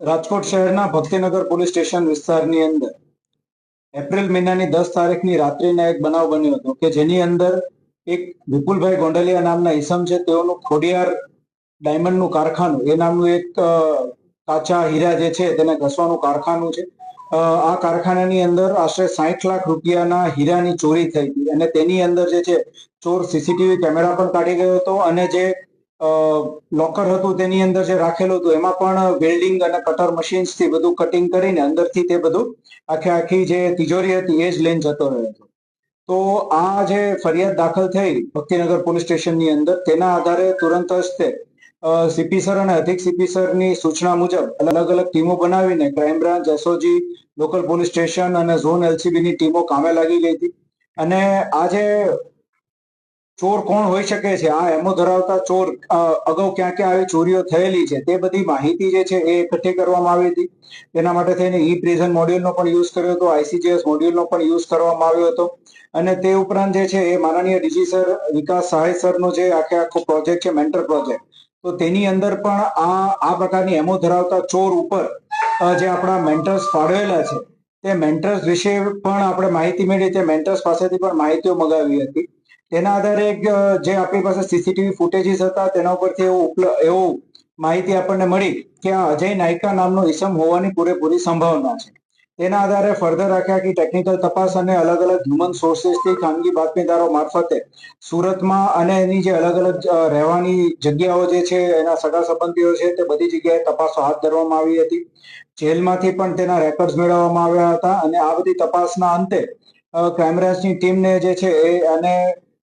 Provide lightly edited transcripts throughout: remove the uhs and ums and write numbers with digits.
રાજકોટ શહેરના Bhaktinagar police station વિસ્તારની અંદર એપ્રિલ મહિનાની 10 તારીખની રાત્રિના એક બનાવ બન્યો હતો કે જેની અંદર એક વિપુલભાઈ ગોંડલિયા નામના ઈસમ છે, તેઓનું ખોડિયાર ડાયમંડનું કારખાનું એ નામનું એક કાચા હીરા જે છે તેને ઘસવાનું કારખાનું છે. આ કારખાનાની અંદર આશરે 60 લાખ રૂપિયાના હીરાની ચોરી થઈ હતી અને તેની અંદર જે છે ચોર સીસીટીવી કેમેરા પણ કાઢી ગયો હતો અને જે લોકર હતું તેની અંદર જે રાખેલું હતું એમાં પણ વેલ્ડિંગ અને કટર મશીન્સથી બધું કટિંગ કરીને અંદરથી તે બધું આખી જે તિજોરી હતી એ જ લઈને જતો રહ્યો હતો. તો આ જે ફરિયાદ દાખલ થઈ ભક્તિનગર પોલીસ સ્ટેશનની અંદર, તેના આધારે તુરંત જ તે સીપી સર અને અધિક સીપી સરની સૂચના મુજબ અલગ અલગ ટીમો બનાવીને crime branch, SOG, local police station અને ઝોન એલસીબીની ટીમો કામે લાગી ગઈ હતી. અને આ જે ચોર કોણ હોઈ શકે છે, આ એમો ધરાવતા ચોર અગાઉ ક્યાં ક્યાં આવી ચોરીઓ થયેલી છે તે બધી માહિતી જે છે એ એકઠી કરવામાં આવી હતી. તેના માટે થઈને ઈ પ્રિઝન મોડ્યુલનો પણ યુઝ કર્યો હતો, આઈસીજીએસ મોડ્યુલનો પણ યુઝ કરવામાં આવ્યો હતો. અને તે ઉપરાંત જે છે એ માનનીય ડીજી સર વિકાસ સહાય સરનો જે આખો પ્રોજેક્ટ છે, મેન્ટર પ્રોજેક્ટ, તો તેની અંદર પણ આ પ્રકારની એમો ધરાવતા ચોર ઉપર જે આપણા મેન્ટર્સ ફાળવેલા છે તે મેન્ટર્સ વિશે પણ આપણે માહિતી મેળવી, તે મેન્ટર્સ પાસેથી પણ માહિતીઓ મગાવી હતી. તેના આધારે જે આપણી પાસે સીસીટીવી ફૂટેજીસ હતા તેના ઉપરથી એવું માહિતી આપણને મળી કે આ અજય નાયકા નામનો ઈસમ હોવાની પૂરેપૂરી સંભાવના છે. તેના આધારે ફર્ધર આખી ટેકનિકલ તપાસ અને અલગ અલગ હ્યુમન સોર્સિસથી ખાનગી બાતમીદારો મારફતે સુરતમાં અને એની જે અલગ અલગ રહેવાની જગ્યાઓ જે છે, એના સગા સંબંધીઓ છે, તે બધી જગ્યાએ તપાસો હાથ ધરવામાં આવી હતી. જેલમાંથી પણ તેના રેકોર્ડ્સ મેળવવામાં આવ્યા હતા અને આ બધી તપાસના અંતે ક્રાઇમ બ્રાન્ચની ટીમને જે છે એ અને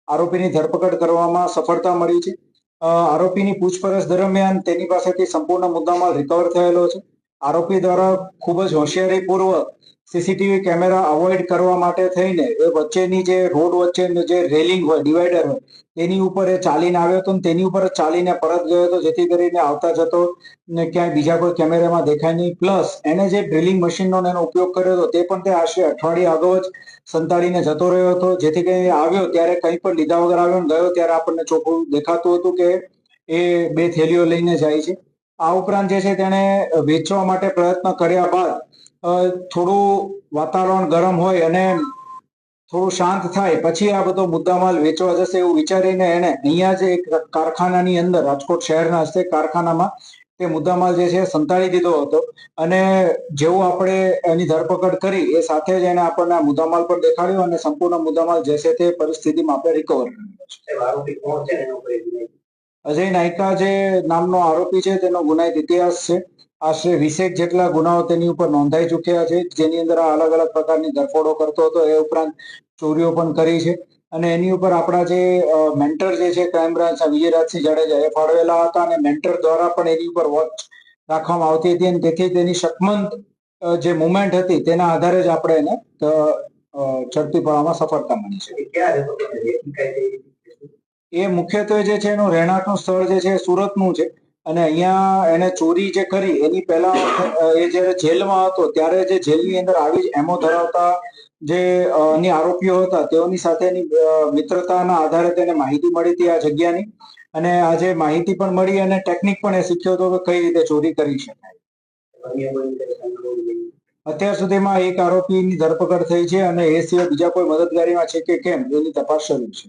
આરોપીની ધરપકડ કરવામાં સફળતા મળી છે. આરોપીની પૂછપરછ દરમિયાન તેની પાસેથી સંપૂર્ણ મુદ્દામાલ રિકવર થયેલો છે. આરોપી દ્વારા ખૂબ જ હોશિયારીપૂર્વક સીસીટીવી કેમેરા અવોઇડ કરવા માટે થઈને એ વચ્ચેની જે રોડ વચ્ચેની જે રેલિંગ હોય, ડિવાઈડર હોય, તેની ઉપર એ ચાલીને આવ્યો હતો અને તેની ઉપર જ ચાલીને પરત ગયો હતો, જેથી કરીને આવતા જતો ને ક્યાંય બીજા કોઈ કેમેરામાં દેખાય નહીં. પ્લસ એને જે ડ્રિલિંગ મશીનનો એનો ઉપયોગ કર્યો હતો તે પણ તે આશરે અઠવાડિયા અગાઉ જ સંતાડીને જતો રહ્યો હતો, જેથી કરીને આવ્યો ત્યારે કંઈ પણ લીધા વગર આવ્યો, ગયો ત્યારે આપણને ચોખ્ખું દેખાતું હતું કે એ 2 થેલીઓ લઈને જાય છે. આ ઉપરાંત જે છે તેણે વેચવા માટે પ્રયત્ન કર્યા બાદ થોડું વાતાવરણ ગરમ હોય અને થોડું શાંત થાય પછી આ બધો મુદ્દામાલ વેચવા જશે એવું વિચારીને એને અહીંયા જ એક કારખાનાની અંદર, રાજકોટ શહેરના હસ્તે કારખાનામાં તે મુદ્દામાલ જે છે સંતાડી દીધો હતો. અને જેવું આપણે એની ધરપકડ કરી એ સાથે જ એને આપણને આ મુદ્દામાલ પણ દેખાડ્યો અને સંપૂર્ણ મુદ્દામાલ જે છે તે પરિસ્થિતિમાં આપણે રિકવર કર્યો છે. અજય નાયકા જે નામનો આરોપી છે તેનો ગુનાહિત ઇતિહાસ છે. આશરે 20 જેટલા ગુનાઓ તેની ઉપર નોંધાઈ ચૂક્યા છે, જેની અંદર અલગ અલગ પ્રકારની ધરપકડો કરતો હતો. એ ઉપરાંત ચોરીઓ પણ કરી છે. અને એની ઉપર આપણા જે મેન્ટર જે છે ક્રાઇમ બ્રાન્ચ વિજયરાજસિંહ જાડેજા એ ફાળવેલા હતા અને મેન્ટર દ્વારા પણ એની ઉપર વોચ રાખવામાં આવતી હતી અને તેથી તેની શકમંદ જે મુવમેન્ટ હતી તેના આધારે જ આપણે એને ઝડપી પાડવામાં સફળતા મળી છે. એ મુખ્યત્વે જે છે એનું રહેણાંકનું સ્થળ જે છે સુરતનું છે અને અહીંયા એને ચોરી જે કરી એની પહેલા એ જ્યારે જેલમાં હતો ત્યારે જે જેલની અંદર આવી જ એમો ધરાવતા જે અન્ય આરોપીઓ હતા તેઓની સાથેની મિત્રતાના આધારે તેને માહિતી મળી હતી આ જગ્યાની, અને આજે માહિતી પણ મળી અને ટેકનિક પણ એ શીખ્યો હતો કે કઈ રીતે ચોરી કરી શકાય. અત્યાર સુધીમાં એક આરોપીની ધરપકડ થઈ છે અને એ સિવાય બીજા કોઈ મદદગારીમાં છે કે કેમ એની તપાસ શરૂ છે.